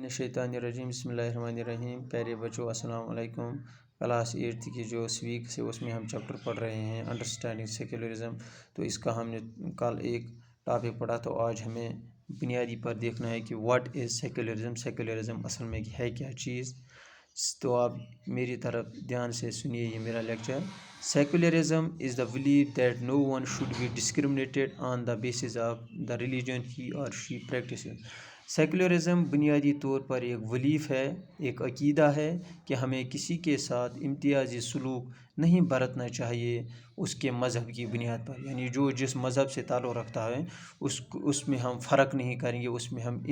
मिनश्शैतानिर्रजीम बिस्मिल्लाहिर्रहमानिर्रहीम। प्यारे बच्चों अस्सलाम वालेकुम। क्लास 8 की जो वीक से उसमें हम चैप्टर पढ़ रहे हैं अंडरस्टैंडिंग सेक्युलरिज्म। तो इसका हमने कल एक टॉपिक पढ़ा, तो आज हमें बुनियादी पर देखना है कि व्हाट इज़ सेक्युलरिज्म। सेक्युलरिज्म असल में है क्या चीज़। तो आप मेरी तरफ ध्यान से सुनिए ये मेरा lecture. Secularism is the believe that no one should be discriminated on the basis of the religion he और शी प्रैक्टिस। सेक्युलरिज्म बुनियादी तौर पर एक वलीफ है, एक अकीदा है कि हमें किसी के साथ इम्तियाजी सलूक नहीं बरतना चाहिए उसके मज़हब की बुनियाद पर। यानी जो जिस मज़हब से ताल्लुक़ रखता है उसमें हम फ़र्क नहीं करेंगे, उसमें हम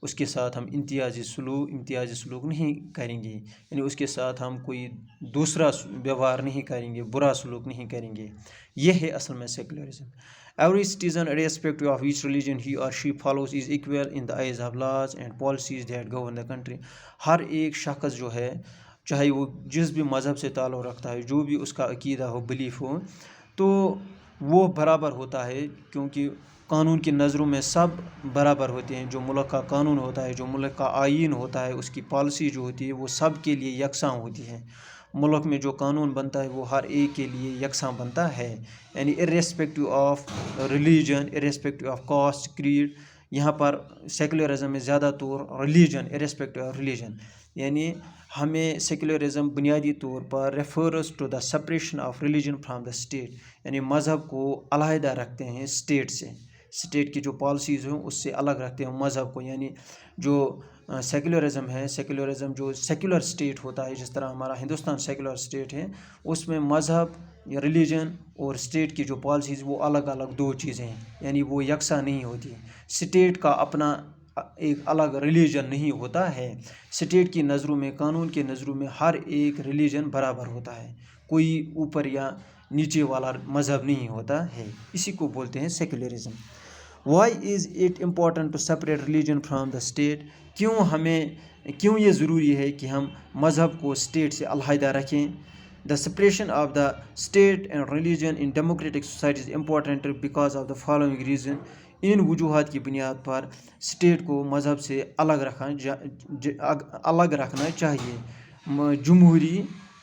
उसके साथ हम इम्तियाजी सलूक नहीं करेंगे। यानी उसके साथ हम कोई दूसरा व्यवहार नहीं करेंगे, बुरा सलूक नहीं करेंगे। यह है असल में secularism. Every citizen, irrespective of which religion he or she follows, is equal in the eyes of laws and policies that govern the country. हर एक शख्स जो है, चाहे वो जिस भी मज़हब से ताल्लुक़ रखता है, जो भी उसका अकीदा हो, बिलीफ हो, तो वो बराबर होता है, क्योंकि कानून की नज़रों में सब बराबर होते हैं। जो मुल्क का कानून होता है, जो मुल्क का आईन होता है, उसकी पॉलिसी जो होती है वो सब के लिए यकसां होती है। मुल्क में जो कानून बनता है वो हर एक के लिए यकसां बनता है, यानी irrespective of religion, irrespective of caste, creed. यहाँ पर सेक्युलरिज्म में ज़्यादा तौर रिलीजन, इर्रेस्पेक्टिव ऑफ रिलीजन, यानी हमें सेक्युलरिज्म बुनियादी तौर पर refers to the separation of religion from the state, यानी मज़हब को अलहदा रखते हैं स्टेट से। स्टेट की जो पॉलिसीज़ हों उससे अलग रखते हैं मज़हब को। यानी जो सेक्युलरिज्म है, सेक्युलरिज्म जो सेक्युलर स्टेट होता है, जिस तरह हमारा हिंदुस्तान सेक्युलर स्टेट है, उसमें मज़हब या रिलीजन और स्टेट की जो पॉलिसीज़ वो अलग अलग दो चीज़ें हैं, यानी वो यकसा नहीं होती। स्टेट का अपना एक अलग रिलीजन नहीं होता है। स्टेट की नज़रों में, कानून के नज़रों में हर एक रिलीजन बराबर होता है, कोई ऊपर या नीचे वाला मज़हब नहीं होता है। इसी को बोलते हैं secularism. Why is it important to separate religion from the state? क्यों ये ज़रूरी है कि हम मज़हब को स्टेट से अलहदा रखें? The separation of the state and religion in democratic society is important because of the following reason. इन वजूहात की बुनियाद पर स्टेट को मज़हब से अलग रखना चाहिए। जमहूरी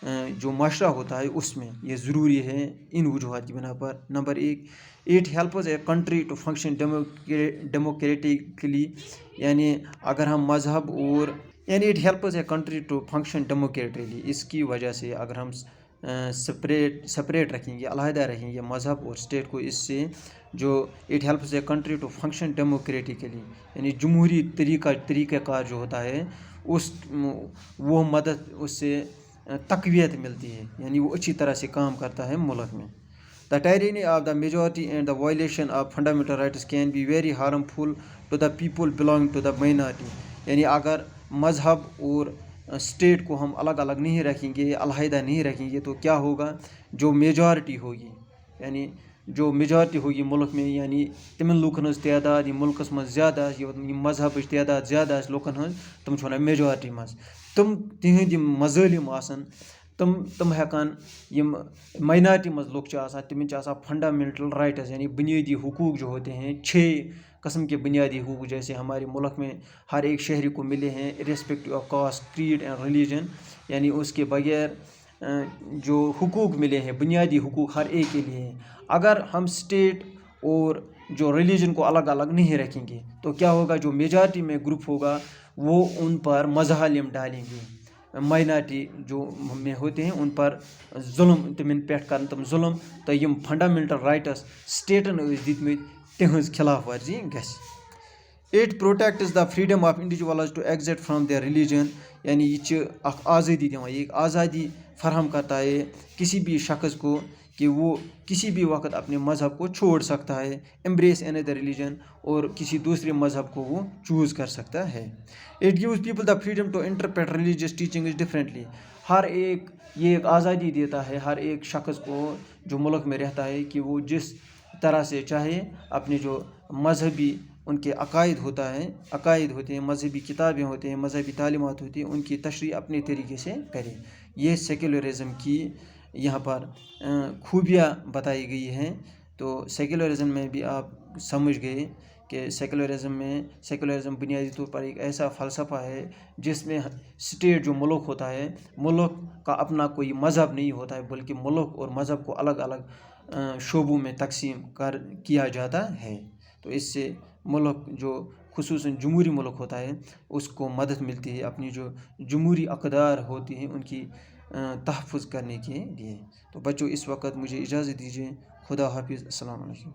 जो माशरा होता है उसमें ये ज़रूरी है इन वजूहात की बिना पर। Number 1, it helps a country to function democratically, यानी अगर हम मज़हब और it helps a country to function democratically, इसकी वजह से अगर हम सेपरेट रखेंगे, अलहदा रखेंगे मज़हब और स्टेट को, इससे जो it helps a country to function democratically, यानी जमहूरी तरीक़ाकार जो होता है वो मदद, उससे तक़वियत मिलती है, यानी वो अच्छी तरह से काम करता है मुल्क में। The tyranny of the majority and the violation of fundamental rights can be very harmful to the people belonging to the minority. यानी अगर मज़हब और स्टेट को हम अलग अलग नहीं रखेंगे, अलहदा नहीं रखेंगे, तो क्या होगा? जो मेजॉरिटी होगी, यानी जो मेजॉरिटी होगी मुल्क में, यानी तिमन लूकन हज तादाद मुल्कस मज ज़्यादा, मज़हब तादाद ज़्यादा लूकन हज, तुम छ वनान मेजॉरिटी मज, तुम तिहंद मज़ालिम आसन, तुम हेकान यम माइनॉरिटी मज लोग तिमन फंडामेंटल राइट्स, यानी बुनियादी हुकूक जो होते हैं, 6 किस्म के बुनियादी हुकूक जैसे हमारे मुल्क में हर एक शहरी को मिले हैं, irrespective of caste, creed and religion, यानी उसके बगैर जो हुकूक मिले हैं, बुनियादी हुकूक हर एक के लिए हैं। अगर हम स्टेट और जो रिलीजन को अलग अलग नहीं रखेंगे तो क्या होगा? जो मेजॉरिटी में ग्रुप होगा वो उन पर मज़ालिम डालेंगे, माइनॉरिटी जो में होते हैं उन पर जुल्म, तिमन पेट कर तम जुल्म, तो यम फंडामेंटल राइट्स स्टेटन दितमत तिहंज खिलाफ वर्जी गस। It protects the freedom of individuals to exit from their religion, यानी ये आज़ादी दिवान, ये एक आज़ादी फराहम करता है किसी भी शख्स को कि वो किसी भी वक्त अपने मज़हब को छोड़ सकता है, एम्ब्रेस अनदर रिलीजन, और किसी दूसरे मज़हब को वो चूज़ कर सकता है। It gives people the freedom to interpret religious teaching differently, ये एक आज़ादी देता है हर एक शख्स को जो मुल्क में रहता है कि वो जिस तरह से चाहे अपने जो मजहबी उनके अकायद होते हैं, मजहबी किताबें होते हैं, मजहबी तालीमात होती हैं, उनकी तशरीह अपने तरीके से करें। ये सेक्युलरिज्म की यहाँ पर खूबियाँ बताई गई हैं। तो सेक्युलरिज्म में भी आप समझ गए کہ سیکولرزم بنیادی طور پر ایک ایسا فلسفہ ہے جس میں اسٹیٹ جو ملک ہوتا ہے، ملک کا اپنا کوئی مذہب نہیں ہوتا ہے، بلکہ ملک اور مذہب کو الگ الگ شعبوں میں تقسیم کیا جاتا ہے۔ تو اس سے ملک جو خصوصاً جمہوری ملک ہوتا ہے اس کو مدد ملتی ہے اپنی جو جمہوری اقدار ہوتی ہیں ان کی تحفظ کرنے کے لیے۔ تو بچوں اس وقت مجھے اجازت دیجیے، خدا حافظ، السلام علیکم۔